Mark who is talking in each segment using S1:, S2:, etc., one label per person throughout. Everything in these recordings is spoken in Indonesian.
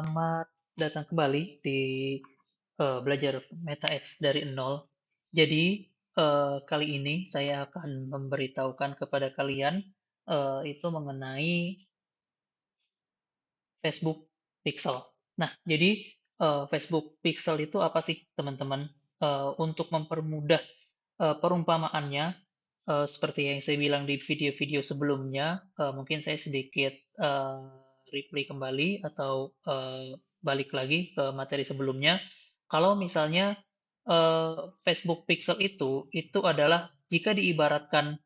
S1: Selamat datang kembali di belajar Meta Ads dari nol. Jadi, kali ini saya akan memberitahukan kepada kalian itu mengenai Facebook Pixel. Nah, jadi Facebook Pixel itu apa sih, teman-teman? Untuk mempermudah perumpamaannya, seperti yang saya bilang di video-video sebelumnya, mungkin saya sedikit replay kembali atau balik lagi ke materi sebelumnya. Kalau misalnya Facebook Pixel itu adalah jika diibaratkan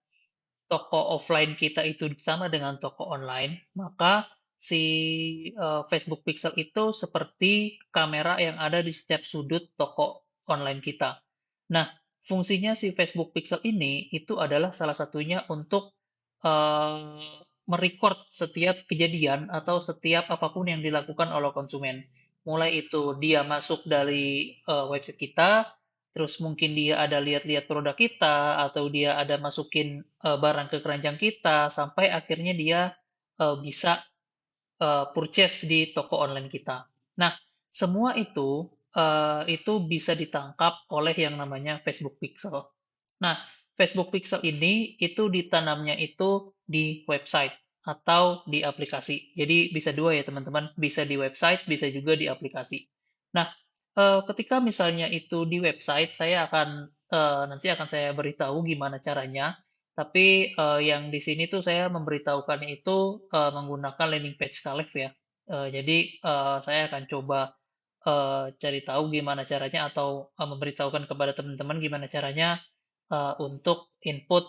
S1: toko offline kita itu sama dengan toko online, maka si Facebook Pixel itu seperti kamera yang ada di setiap sudut toko online kita. Nah, fungsinya si Facebook Pixel ini itu adalah salah satunya untuk merecord setiap kejadian atau setiap apapun yang dilakukan oleh konsumen. Mulai itu dia masuk dari website kita, terus mungkin dia ada lihat-lihat produk kita, atau dia ada masukin barang ke keranjang kita, sampai akhirnya dia bisa purchase di toko online kita. Nah, semua itu bisa ditangkap oleh yang namanya Facebook Pixel. Nah, Facebook Pixel ini itu ditanamnya itu di website atau di aplikasi. Jadi bisa dua ya teman-teman, bisa di website, bisa juga di aplikasi. Nah, ketika misalnya itu di website, nanti akan saya beritahu gimana caranya. Tapi yang di sini tuh saya memberitahukannya itu menggunakan landing page Calef ya. Jadi saya akan coba cari tahu gimana caranya atau memberitahukan kepada teman-teman gimana caranya untuk input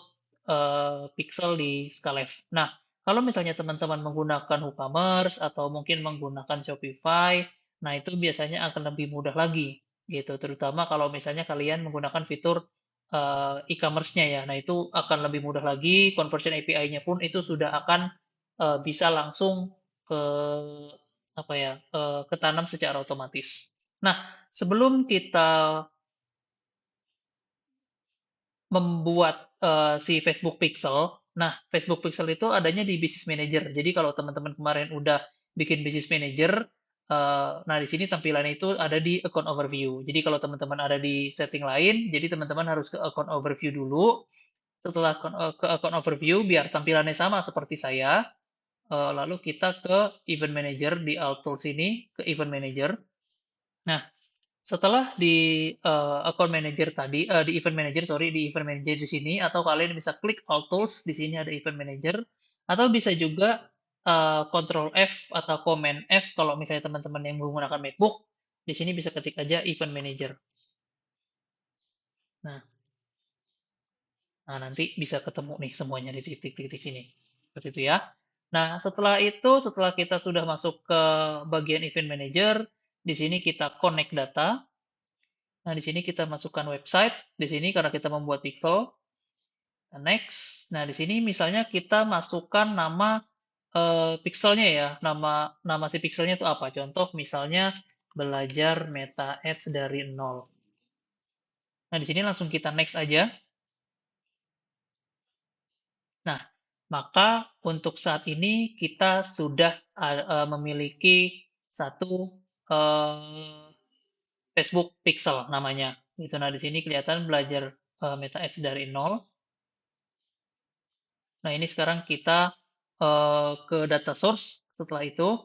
S1: pixel di Scalef. Nah, kalau misalnya teman-teman menggunakan WooCommerce atau mungkin menggunakan Shopify, nah itu biasanya akan lebih mudah lagi gitu. Terutama kalau misalnya kalian menggunakan fitur e-commerce-nya ya. Nah, itu akan lebih mudah lagi. Conversion API-nya pun itu sudah akan bisa langsung ke apa ya, ketanam secara otomatis. Nah, sebelum kita membuat si Facebook Pixel. Nah, Facebook Pixel itu adanya di Business Manager. Jadi kalau teman-teman kemarin udah bikin Business Manager, nah di sini tampilannya itu ada di Account Overview. Jadi kalau teman-teman ada di setting lain, jadi teman-teman harus ke Account Overview dulu. Setelah ke Account Overview, biar tampilannya sama seperti saya, lalu kita ke Event Manager di Alt Tools ini, ke Event Manager. Nah, setelah di account manager tadi, di event manager, sorry, di event manager di sini, atau kalian bisa klik all tools, di sini ada event manager, atau bisa juga Control F atau Command F kalau misalnya teman-teman yang menggunakan MacBook, di sini bisa ketik aja event manager. Nah, nanti bisa ketemu nih semuanya di titik-titik sini. Seperti itu ya. Nah, setelah kita sudah masuk ke bagian event manager, di sini kita connect data. Nah, di sini kita masukkan website, di sini karena kita membuat pixel. Nah, next. Nah, di sini misalnya kita masukkan nama pixelnya ya, nama nama si pixelnya itu apa? Contoh misalnya belajar meta ads dari nol. Nah, di sini langsung kita next aja. Nah, maka untuk saat ini kita sudah memiliki satu eh, Facebook Pixel namanya. Gitu. Nah, di sini kelihatan belajar meta ads dari nol. Nah, ini sekarang kita ke data source setelah itu.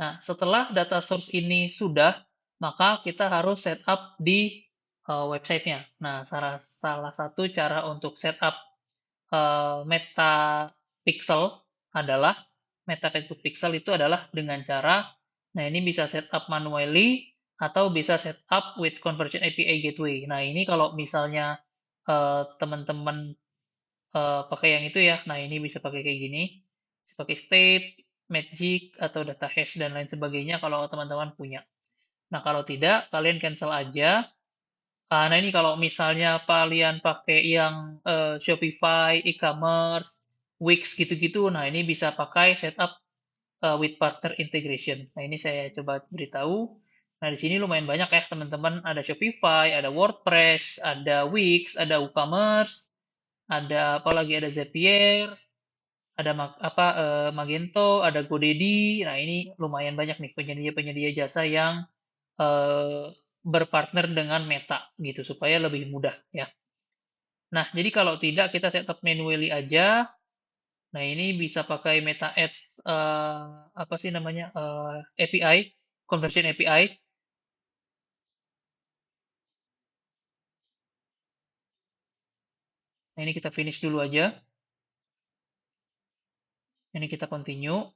S1: Nah, setelah data source ini sudah, maka kita harus setup di websitenya. Nah, salah satu cara untuk setup Meta Pixel adalah Meta Facebook Pixel itu adalah dengan cara, nah ini bisa setup manually atau bisa setup with Conversion API Gateway. Nah, ini kalau misalnya teman-teman pakai yang itu ya. Nah, ini bisa pakai kayak gini. Bisa pakai Step, Magic, atau Data Hash, dan lain sebagainya kalau teman-teman punya. Nah, kalau tidak, kalian cancel aja. Nah, ini kalau misalnya kalian pakai yang Shopify, e-commerce, Wix gitu-gitu, nah ini bisa pakai setup with partner integration. Nah, ini saya coba beritahu. Nah, di sini lumayan banyak ya, teman-teman. Ada Shopify, ada WordPress, ada Wix, ada WooCommerce, ada apalagi ada Zapier. ada Magento, ada GoDaddy. Nah, ini lumayan banyak nih penyedia-penyedia jasa yang eh, berpartner dengan Meta gitu supaya lebih mudah ya. Nah, jadi kalau tidak kita setup manually aja. Nah, ini bisa pakai Meta Ads apa sih namanya API, conversion API. Nah, ini kita finish dulu aja. Ini kita continue.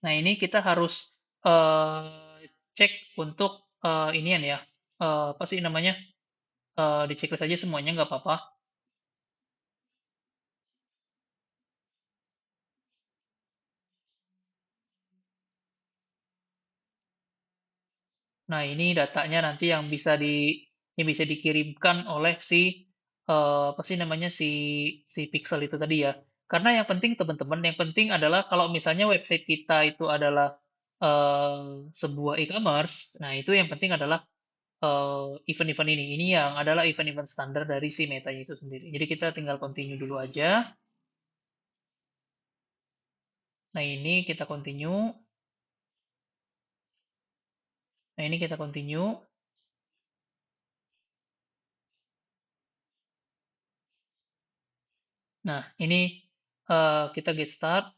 S1: Nah, ini kita harus cek untuk inian ya. Apa sih namanya? Di checklist aja semuanya nggak apa-apa. Nah, ini datanya nanti yang bisa dikirimkan oleh si apa sih namanya si Pixel itu tadi ya. Karena yang penting teman-teman, yang penting adalah kalau misalnya website kita itu adalah sebuah e-commerce, nah itu yang penting adalah event-event ini. Ini yang adalah event-event standar dari si metanya itu sendiri. Jadi kita tinggal continue dulu aja. Nah, ini kita continue. Nah, ini kita continue. Nah, ini kita get start.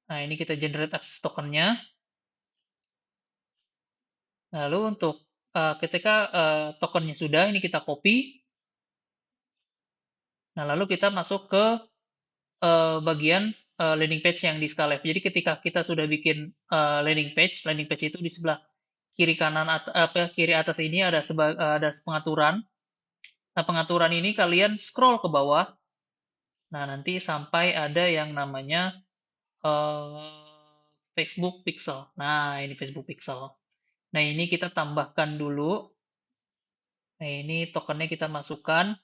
S1: Nah, ini kita generate access tokennya. Lalu untuk ketika tokennya sudah, ini kita copy. Nah, lalu kita masuk ke bagian landing page yang di Scalab. Jadi ketika kita sudah bikin landing page itu di sebelah kiri kanan apa kiri atas ini ada pengaturan. Nah, pengaturan ini kalian scroll ke bawah. Nah, nanti sampai ada yang namanya Facebook Pixel. Nah, ini Facebook Pixel. Nah, ini kita tambahkan dulu. Nah, ini tokennya kita masukkan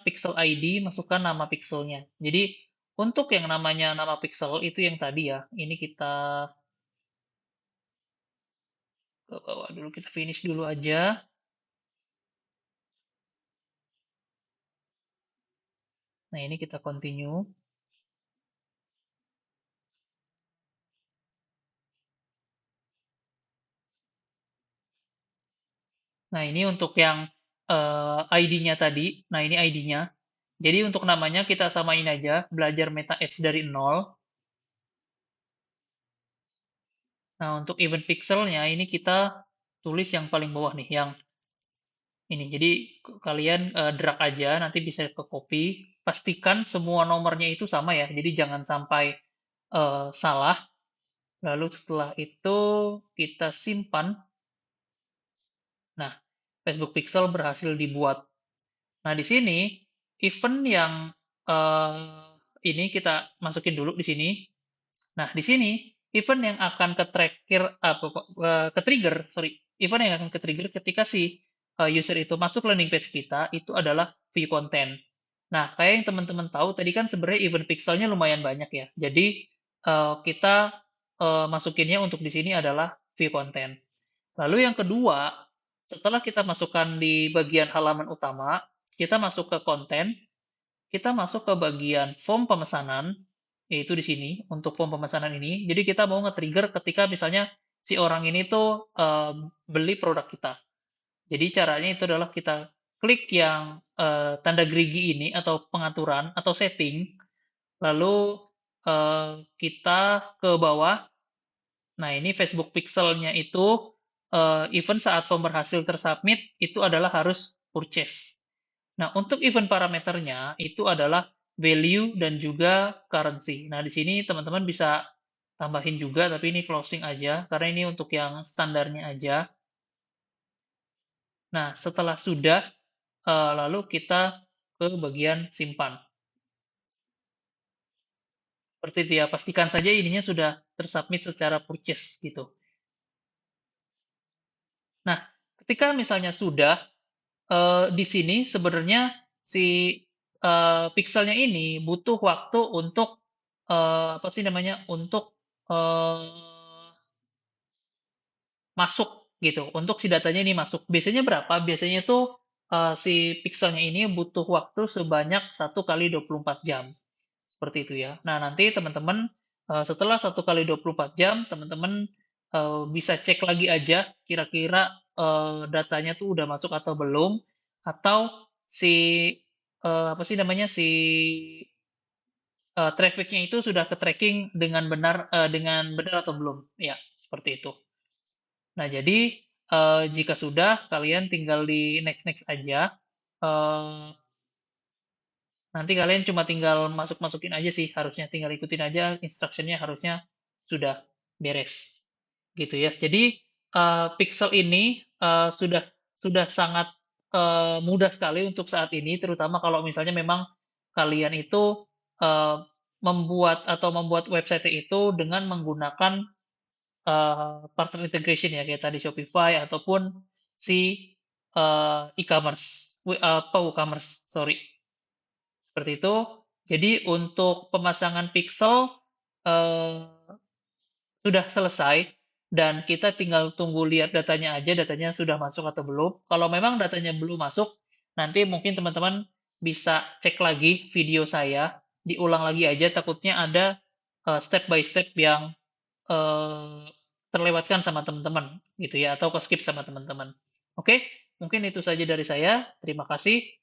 S1: pixel ID, masukkan nama pixelnya. Jadi, untuk yang namanya nama pixel itu yang tadi ya, ini kita ke bawah dulu, kita finish dulu aja. Nah, ini kita continue. Nah, ini untuk yang ID-nya tadi. Nah, ini ID-nya. Jadi, untuk namanya kita samain aja, belajar Meta Ads dari nol. Nah, untuk event pixelnya ini kita tulis yang paling bawah nih, yang ini. Jadi kalian drag aja, nanti bisa ke copy. Pastikan semua nomornya itu sama ya. Jadi jangan sampai salah. Lalu setelah itu kita simpan. Nah, Facebook Pixel berhasil dibuat. Nah, di sini event yang eh, ini kita masukin dulu di sini. Nah, di sini event yang akan ke trigger, sorry, event yang akan ke trigger ketika si user itu masuk landing page kita itu adalah view content. Nah, kayak yang teman-teman tahu tadi kan sebenarnya event pixelnya lumayan banyak ya. Jadi kita masukinnya untuk di sini adalah view content. Lalu yang kedua, setelah kita masukkan di bagian halaman utama, kita masuk ke konten, kita masuk ke bagian form pemesanan, yaitu di sini untuk form pemesanan ini. Jadi kita mau nge-trigger ketika misalnya si orang ini tuh beli produk kita. Jadi caranya itu adalah kita klik yang tanda gerigi ini atau pengaturan atau setting, lalu kita ke bawah. Nah, ini Facebook Pixelnya itu event saat form berhasil tersubmit itu adalah harus purchase. Nah, untuk event parameternya itu adalah value dan juga currency. Nah, di sini teman-teman bisa tambahin juga, tapi ini closing aja, karena ini untuk yang standarnya aja. Nah, setelah sudah, lalu kita ke bagian simpan. Seperti itu ya, pastikan saja ininya sudah tersubmit secara purchase gitu. Nah, ketika misalnya sudah, di sini sebenarnya si pixelnya ini butuh waktu untuk apa sih namanya untuk masuk. gitu, untuk si datanya ini masuk. Biasanya berapa? Biasanya tuh, si pikselnya ini butuh waktu sebanyak 1 kali 24 jam, seperti itu ya. Nah, nanti teman-teman, setelah 1 kali 24 jam, teman-teman, bisa cek lagi aja kira-kira, datanya tuh udah masuk atau belum, atau si, apa sih namanya, si, traffic-nya itu sudah ke-tracking dengan benar atau belum, ya, seperti itu. Nah, jadi, jika sudah, kalian tinggal di next-next aja, eee, nanti kalian cuma tinggal masuk-masukin aja sih, harusnya tinggal ikutin aja instruction-nya, harusnya sudah beres, gitu ya. Jadi, Pixel ini, sudah sangat, mudah sekali untuk saat ini, terutama kalau misalnya memang kalian itu, eee, membuat website itu dengan menggunakan partner integration ya, kayak tadi Shopify ataupun si, e-commerce, WooCommerce, sorry, seperti itu. Jadi untuk pemasangan pixel, eee, sudah selesai dan kita tinggal tunggu lihat datanya aja, datanya sudah masuk atau belum. Kalau memang datanya belum masuk, nanti mungkin teman-teman bisa cek lagi video saya, diulang lagi aja, takutnya ada, step by step yang terlewatkan sama teman-teman gitu ya, atau ke-skip sama teman-teman. Oke, mungkin itu saja dari saya. Terima kasih.